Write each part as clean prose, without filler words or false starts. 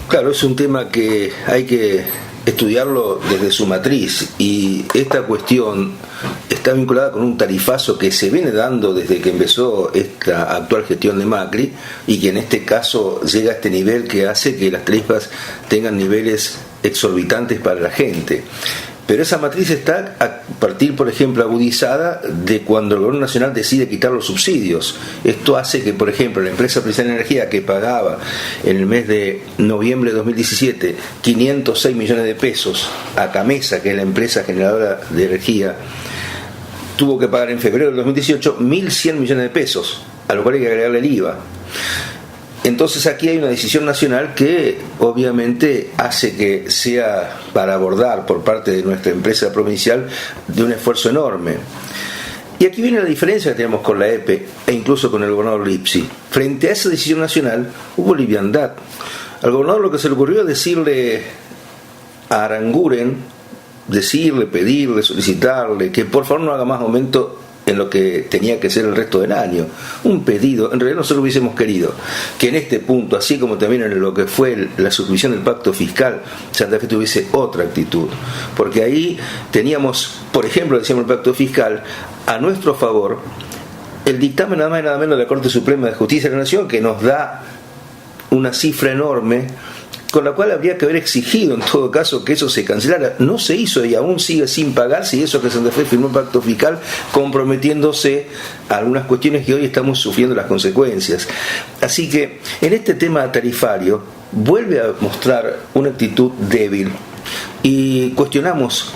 Claro, es un tema que hay que estudiarlo desde su matriz, y esta cuestión está vinculada con un tarifazo que se viene dando desde que empezó esta actual gestión de Macri, y que en este caso llega a este nivel que hace que las tarifas tengan niveles exorbitantes para la gente. Pero esa matriz está a partir, por ejemplo, agudizada de cuando el gobierno nacional decide quitar los subsidios. Esto hace que, por ejemplo, la empresa Prisa de Energía, que pagaba en el mes de noviembre de 2017 506 millones de pesos a Camesa, que es la empresa generadora de energía, tuvo que pagar en febrero del 2018 1.100 millones de pesos, a lo cual hay que agregarle el IVA. Entonces aquí hay una decisión nacional que obviamente hace que sea para abordar por parte de nuestra empresa provincial de un esfuerzo enorme. Y aquí viene la diferencia que tenemos con la EPE e incluso con el gobernador Lipsi. Frente a esa decisión nacional hubo liviandad. Al gobernador lo que se le ocurrió es decirle a Aranguren, pedirle, solicitarle que por favor no haga más aumento en lo que tenía que ser el resto del año. Un pedido, en realidad nosotros hubiésemos querido que en este punto, así como también en lo que fue la suscripción del pacto fiscal, Santa Fe tuviese otra actitud, porque ahí teníamos, por ejemplo, decíamos el pacto fiscal, a nuestro favor, el dictamen nada más y nada menos de la Corte Suprema de Justicia de la Nación, que nos da una cifra enorme, con la cual habría que haber exigido en todo caso que eso se cancelara. No se hizo y aún sigue sin pagarse, y eso que Santa Fe firmó un pacto fiscal comprometiéndose a algunas cuestiones que hoy estamos sufriendo las consecuencias. Así que en este tema tarifario vuelve a mostrar una actitud débil, y cuestionamos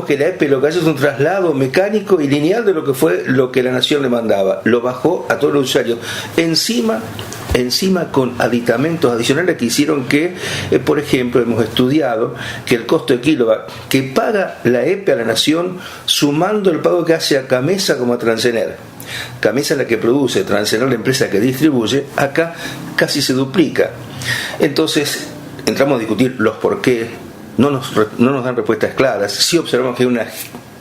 que la EPE lo que hace es un traslado mecánico y lineal de lo que fue lo que la Nación le mandaba. Lo bajó a todos los usuarios. Encima con aditamentos adicionales que hicieron que, por ejemplo, hemos estudiado que el costo de kilowatt que paga la EPE a la Nación, sumando el pago que hace a Camesa como a Transener. Camesa es la que produce, Transener la empresa que distribuye, acá casi se duplica. Entonces entramos a discutir los por qué. No nos dan respuestas claras. Sí observamos que hay un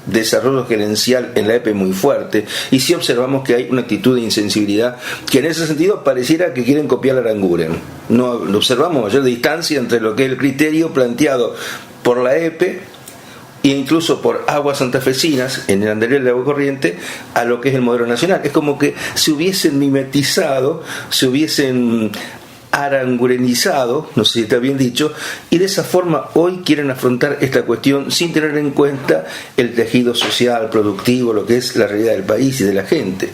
desarrollo gerencial en la EPE muy fuerte, y sí observamos que hay una actitud de insensibilidad que en ese sentido pareciera que quieren copiar a Aranguren. No observamos mayor distancia entre lo que es el criterio planteado por la EPE e incluso por Aguas Santafesinas en el andarivel de agua corriente a lo que es el modelo nacional. Es como que se hubiesen mimetizado, se hubiesen arangurenizado, no sé si está bien dicho, y de esa forma hoy quieren afrontar esta cuestión sin tener en cuenta el tejido social, productivo, lo que es la realidad del país y de la gente.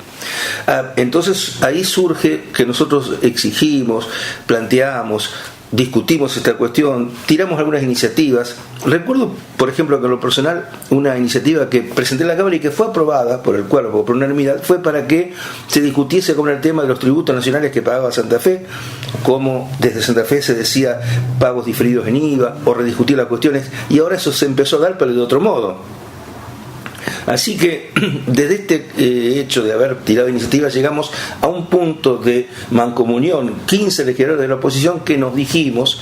Entonces ahí surge que nosotros exigimos, planteamos, discutimos esta cuestión, tiramos algunas iniciativas. Recuerdo, por ejemplo, que en lo personal, una iniciativa que presenté en la Cámara y que fue aprobada por el cuerpo por unanimidad, fue para que se discutiese con el tema de los tributos nacionales que pagaba Santa Fe, como desde Santa Fe se decía pagos diferidos en IVA, o rediscutir las cuestiones, y ahora eso se empezó a dar, pero de otro modo. Así que desde este hecho de haber tirado iniciativas llegamos a un punto de mancomunión, 15 legisladores de la oposición, que nos dijimos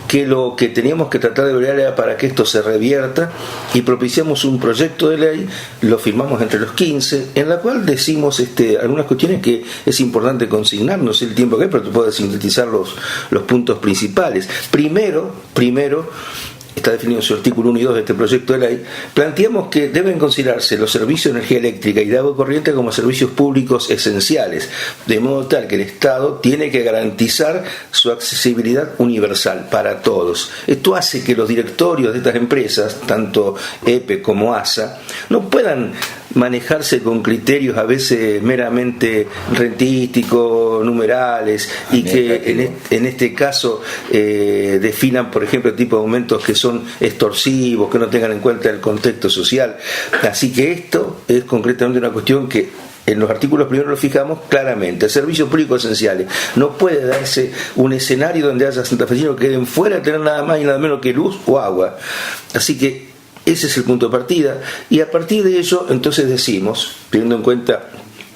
que lo que teníamos que tratar de lograr era para que esto se revierta, y propiciamos un proyecto de ley, lo firmamos entre los 15, en la cual decimos algunas cuestiones que es importante consignar, no sé el tiempo que hay, pero tú puedes sintetizar los puntos principales. Primero, está definido en su artículo 1 y 2 de este proyecto de ley, planteamos que deben considerarse los servicios de energía eléctrica y de agua corriente como servicios públicos esenciales, de modo tal que el Estado tiene que garantizar su accesibilidad universal para todos. Esto hace que los directorios de estas empresas, tanto EPE como ASA, no puedan manejarse con criterios a veces meramente rentísticos, numerales, y que en este caso definan, por ejemplo, el tipo de aumentos que son extorsivos, que no tengan en cuenta el contexto social. Así que esto es concretamente una cuestión que en los artículos primeros lo fijamos claramente. Servicios públicos esenciales. No puede darse un escenario donde haya santafesinos que queden fuera de tener nada más y nada menos que luz o agua. Así que ese es el punto de partida, y a partir de ello entonces decimos, teniendo en cuenta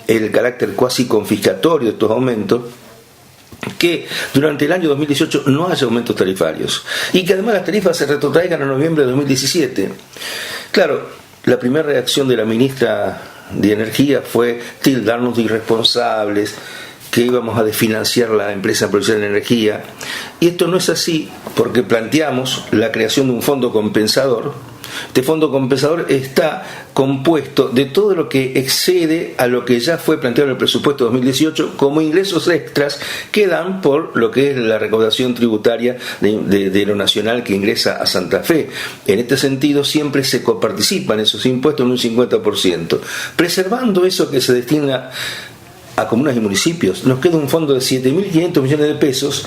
el carácter cuasi confiscatorio de estos aumentos, que durante el año 2018 no haya aumentos tarifarios, y que además las tarifas se retrotraigan a noviembre de 2017. Claro, la primera reacción de la ministra de Energía fue tildarnos de irresponsables, que íbamos a desfinanciar la empresa de producción de energía, y esto no es así porque planteamos la creación de un fondo compensador. Este fondo compensador está compuesto de todo lo que excede a lo que ya fue planteado en el presupuesto 2018 como ingresos extras que dan por lo que es la recaudación tributaria de lo nacional que ingresa a Santa Fe. En este sentido siempre se coparticipan esos impuestos en un 50%, preservando eso que se destina a comunas y municipios. Nos queda un fondo de 7.500 millones de pesos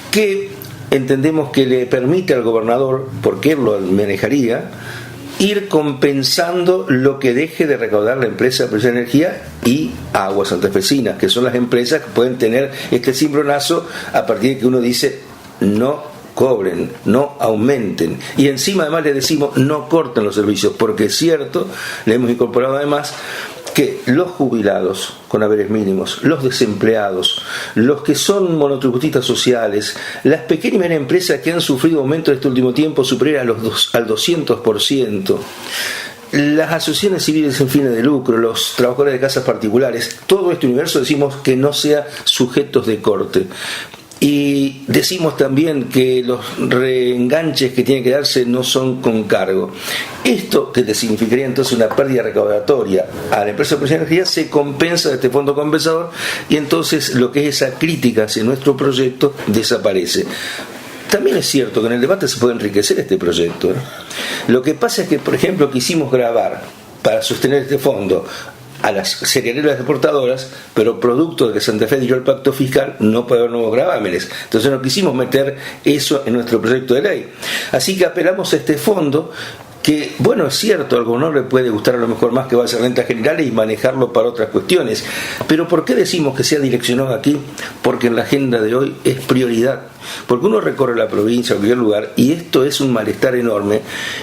que entendemos que le permite al gobernador, porque él lo manejaría, ir compensando lo que deje de recaudar la empresa de producción de energía y Aguas Santafesinas, que son las empresas que pueden tener este cimbronazo a partir de que uno dice no cobren, no aumenten, y encima además le decimos no corten los servicios, porque es cierto, le hemos incorporado además que los jubilados con haberes mínimos, los desempleados, los que son monotributistas sociales, las pequeñas y medianas empresas que han sufrido aumentos en este último tiempo superiores al 200%, las asociaciones civiles sin fines de lucro, los trabajadores de casas particulares, todo este universo decimos que no sea sujetos de corte. Y decimos también que los reenganches que tienen que darse no son con cargo. Esto que te significaría entonces una pérdida recaudatoria a la empresa de producción de energía se compensa de este fondo compensador, y entonces lo que es esa crítica hacia nuestro proyecto desaparece. También es cierto que en el debate se puede enriquecer este proyecto, ¿no? Lo que pasa es que, por ejemplo, quisimos grabar para sostener este fondo a las cerealeras exportadoras, pero producto de que Santa Fe dio el pacto fiscal no puede haber nuevos gravámenes. Entonces no quisimos meter eso en nuestro proyecto de ley. Así que apelamos a este fondo que, bueno, es cierto, al gobernador le puede gustar a lo mejor más que vaya a rentas generales y manejarlo para otras cuestiones. Pero ¿por qué decimos que sea direccionado aquí? Porque en la agenda de hoy es prioridad. Porque uno recorre la provincia o cualquier lugar y esto es un malestar enorme,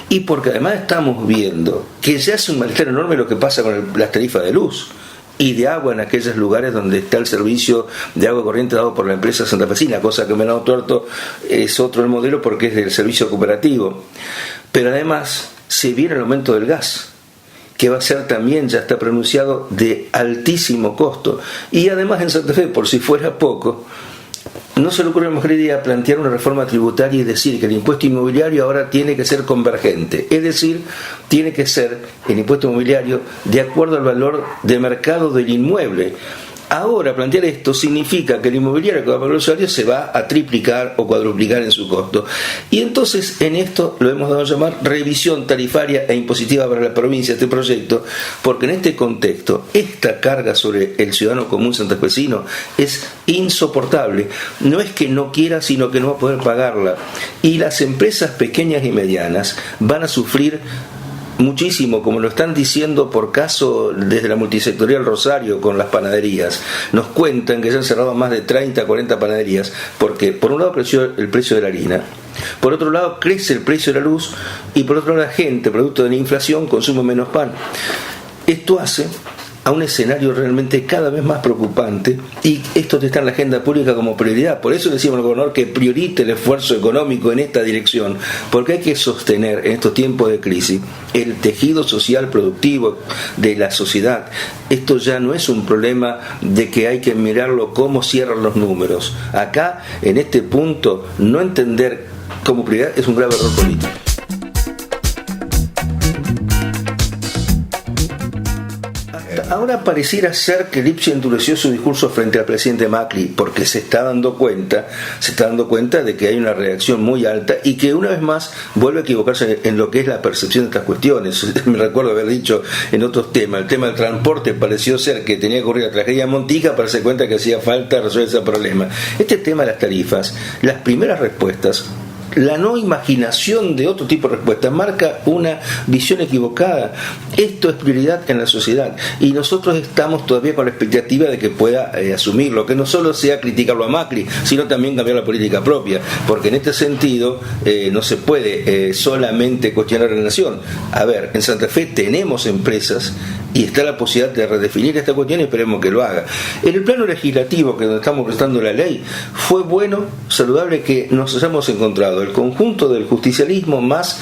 y porque además estamos viendo que ya es un malestar enorme lo que pasa con las tarifas de luz y de agua en aquellos lugares donde está el servicio de agua corriente dado por la empresa santafesina, cosa que Venado Tuerto es otro el modelo porque es del servicio cooperativo. Pero además se viene el aumento del gas, que va a ser también, ya está pronunciado, de altísimo costo. Y además en Santa Fe, por si fuera poco, no se le ocurre la mejor idea plantear una reforma tributaria y decir que el impuesto inmobiliario ahora tiene que ser convergente, es decir, tiene que ser el impuesto inmobiliario de acuerdo al valor de mercado del inmueble. Ahora plantear esto significa que el inmobiliario que va a pagar el usuario se va a triplicar o cuadruplicar en su costo. Y entonces en esto lo hemos dado a llamar revisión tarifaria e impositiva para la provincia, este proyecto, porque en este contexto esta carga sobre el ciudadano común santafesino es insoportable. No es que no quiera, sino que no va a poder pagarla. Y las empresas pequeñas y medianas van a sufrir muchísimo, como lo están diciendo por caso desde la multisectorial Rosario con las panaderías. Nos cuentan que ya han cerrado más de 30, 40 panaderías, porque por un lado creció el precio de la harina, por otro lado crece el precio de la luz, y por otro lado la gente, producto de la inflación, consume menos pan. Esto hace a un escenario realmente cada vez más preocupante, y esto está en la agenda pública como prioridad. Por eso decimos al gobernador que priorice el esfuerzo económico en esta dirección, porque hay que sostener en estos tiempos de crisis el tejido social productivo de la sociedad. Esto ya no es un problema de que hay que mirarlo cómo cierran los números. Acá, en este punto, no entender como prioridad es un grave error político. Ahora pareciera ser que Lipsia endureció su discurso frente al presidente Macri, porque se está dando cuenta de que hay una reacción muy alta y que una vez más vuelve a equivocarse en lo que es la percepción de estas cuestiones. Me recuerdo haber dicho en otros temas, el tema del transporte pareció ser que tenía que ocurrir la tragedia Montica para darse cuenta que hacía falta resolver ese problema. Este tema de las tarifas, las primeras respuestas, la no imaginación de otro tipo de respuesta marca una visión equivocada. Esto es prioridad en la sociedad y nosotros estamos todavía con la expectativa de que pueda asumirlo, que no solo sea criticarlo a Macri, sino también cambiar la política propia, porque en este sentido no se puede solamente cuestionar a la nación. A ver, en Santa Fe tenemos empresas y está la posibilidad de redefinir esta cuestión y esperemos que lo haga. En el plano legislativo, que donde estamos prestando la ley, fue bueno, saludable que nos hayamos encontrado el conjunto del justicialismo más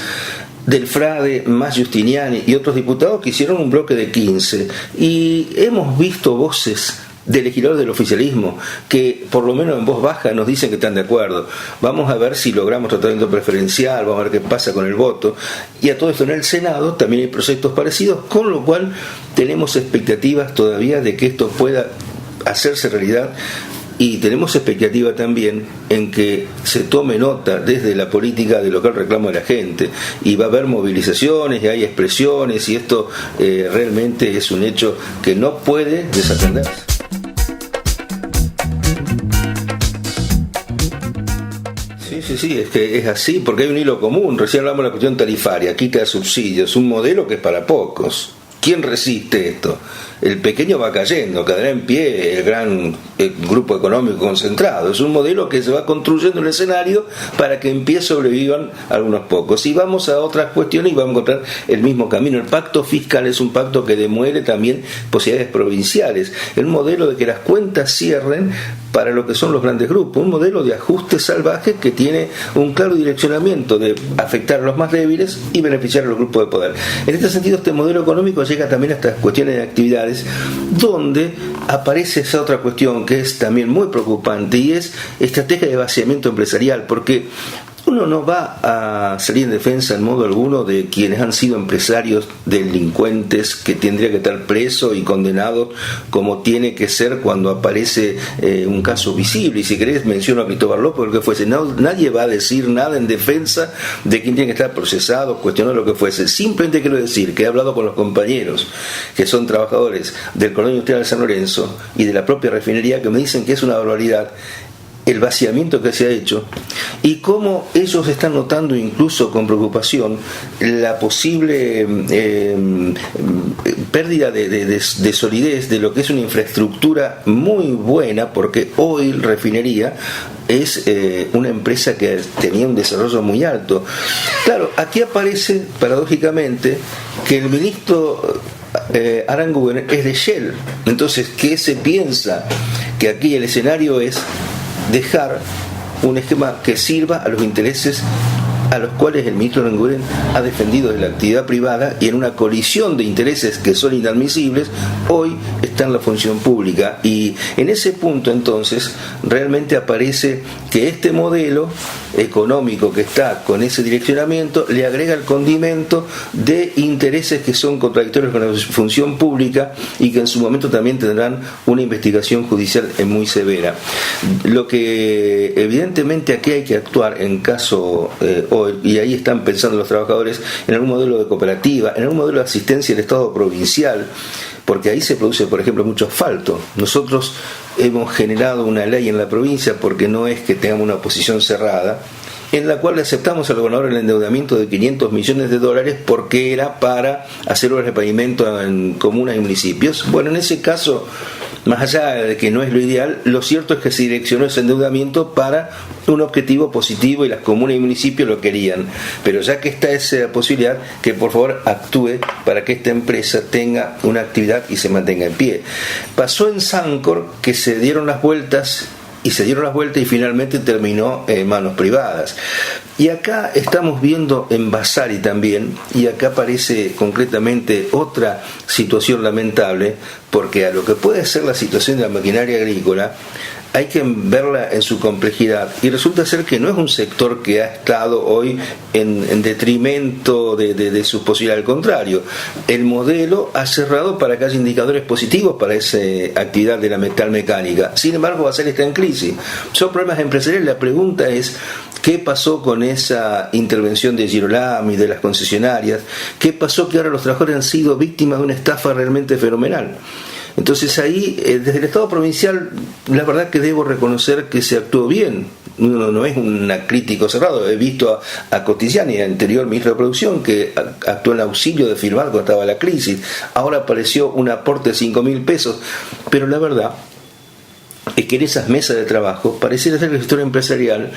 del Frade, más Giustiniani y otros diputados que hicieron un bloque de 15, y hemos visto voces de legisladores del oficialismo que por lo menos en voz baja nos dicen que están de acuerdo. Vamos a ver si logramos tratamiento preferencial, vamos a ver qué pasa con el voto. Y a todo esto en el Senado también hay proyectos parecidos, con lo cual tenemos expectativas todavía de que esto pueda hacerse realidad. Y tenemos expectativa también en que se tome nota desde la política de lo que es el reclamo de la gente, y va a haber movilizaciones y hay expresiones, y esto realmente es un hecho que no puede desatenderse. Sí, es que es así, porque hay un hilo común. Recién hablamos de la cuestión tarifaria, quita subsidios, un modelo que es para pocos. ¿Quién resiste esto? El pequeño va cayendo, quedará en pie el gran grupo económico concentrado. Es un modelo que se va construyendo en el escenario para que en pie sobrevivan algunos pocos. Y vamos a otras cuestiones y vamos a encontrar el mismo camino. El pacto fiscal es un pacto que demuele también posibilidades provinciales. El modelo de que las cuentas cierren para lo que son los grandes grupos. Un modelo de ajuste salvaje que tiene un claro direccionamiento de afectar a los más débiles y beneficiar a los grupos de poder. En este sentido, este modelo económico llega también a estas cuestiones de actividades donde aparece esa otra cuestión que es también muy preocupante, y es estrategia de vaciamiento empresarial, porque uno no va a salir en defensa en modo alguno de quienes han sido empresarios delincuentes que tendría que estar preso y condenado como tiene que ser cuando aparece un caso visible. Y si querés menciono a Cristóbal López, lo que fuese. Nadie va a decir nada en defensa de quien tiene que estar procesado, cuestionar lo que fuese. Simplemente quiero decir que he hablado con los compañeros que son trabajadores del Cordón Industrial de San Lorenzo y de la propia refinería, que me dicen que es una barbaridad el vaciamiento que se ha hecho, y cómo ellos están notando incluso con preocupación la posible pérdida de solidez de lo que es una infraestructura muy buena, porque hoy Refinería es una empresa que tenía un desarrollo muy alto. Claro, aquí aparece paradójicamente que el ministro Aranguren es de Shell. Entonces, ¿qué se piensa? Que aquí el escenario es dejar un esquema que sirva a los intereses a los cuales el ministro Aranguren ha defendido de la actividad privada, y en una colisión de intereses que son inadmisibles, hoy está en la función pública. Y en ese punto entonces realmente aparece que este modelo económico que está con ese direccionamiento le agrega el condimento de intereses que son contradictorios con la función pública y que en su momento también tendrán una investigación judicial muy severa. Lo que evidentemente aquí hay que actuar en caso y ahí están pensando los trabajadores en algún modelo de cooperativa, en algún modelo de asistencia del Estado provincial, porque ahí se produce, por ejemplo, mucho asfalto. Nosotros hemos generado una ley en la provincia, porque no es que tengamos una posición cerrada, en la cual le aceptamos al gobernador el endeudamiento de $500 millones porque era para hacer obras de pavimento en comunas y municipios. Bueno, en ese caso, más allá de que no es lo ideal, lo cierto es que se direccionó ese endeudamiento para un objetivo positivo y las comunas y municipios lo querían. Pero ya que está esa posibilidad, que por favor actúe para que esta empresa tenga una actividad y se mantenga en pie. Pasó en Sancor que se dieron las vueltas y finalmente terminó en manos privadas. Y acá estamos viendo en Vasari también, y acá aparece concretamente otra situación lamentable, porque a lo que puede ser la situación de la maquinaria agrícola hay que verla en su complejidad, y resulta ser que no es un sector que ha estado hoy en detrimento de sus posibilidades. Al contrario, el modelo ha cerrado para que haya indicadores positivos para esa actividad de la metal mecánica. Sin embargo, Vasari está en crisis. Son problemas empresariales. La pregunta es: ¿qué pasó con esa intervención de Girolami y de las concesionarias? ¿Qué pasó que ahora los trabajadores han sido víctimas de una estafa realmente fenomenal? Entonces ahí, desde el Estado provincial, la verdad que debo reconocer que se actuó bien. Uno no es un crítico cerrado. He visto a Costigliani, anterior ministro de Producción, que actuó en auxilio de firmar cuando estaba la crisis. Ahora apareció un aporte de $5.000, pero la verdad es que en esas mesas de trabajo pareciera ser que el sector empresarial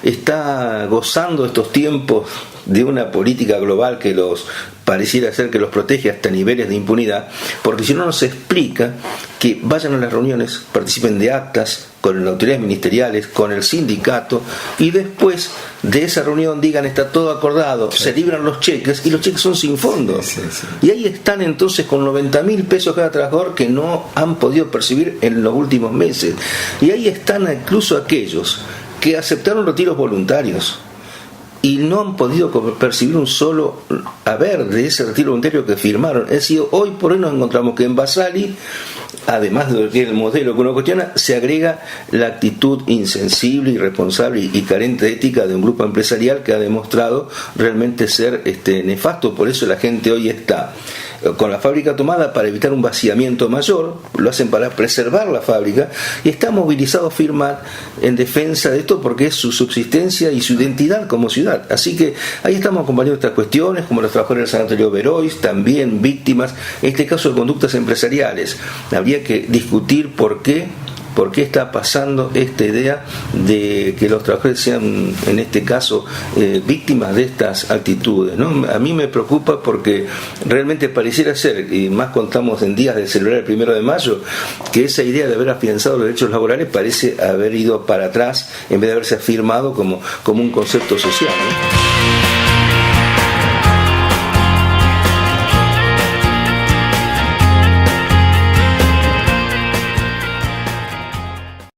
está gozando estos tiempos de una política global que los pareciera ser que los protege hasta niveles de impunidad, porque si no nos explica que vayan a las reuniones, participen de actas con las autoridades ministeriales, con el sindicato, y después de esa reunión digan está todo acordado, se libran los cheques, y los cheques son sin fondo. Y ahí están entonces con 90.000 pesos cada trabajador que no han podido percibir en los últimos meses. Y ahí están incluso aquellos que aceptaron retiros voluntarios y no han podido percibir un solo haber de ese retiro voluntario que firmaron. Es decir, hoy por hoy nos encontramos que en Basali, además de el modelo que uno cuestiona, se agrega la actitud insensible, irresponsable y carente de ética de un grupo empresarial que ha demostrado realmente ser nefasto. Por eso la gente hoy está con la fábrica tomada para evitar un vaciamiento mayor, lo hacen para preservar la fábrica, y está movilizado a firmar en defensa de esto porque es su subsistencia y su identidad como ciudad. Así que ahí estamos acompañando estas cuestiones, como los trabajadores del Sanatorio Verois, también víctimas, en este caso de conductas empresariales. Habría que discutir por qué está pasando esta idea de que los trabajadores sean, en este caso, víctimas de estas actitudes, ¿no? A mí me preocupa porque realmente pareciera ser, y más contamos en días de celebrar el 1 de mayo, que esa idea de haber afianzado los derechos laborales parece haber ido para atrás en vez de haberse afirmado como un concepto social, ¿no?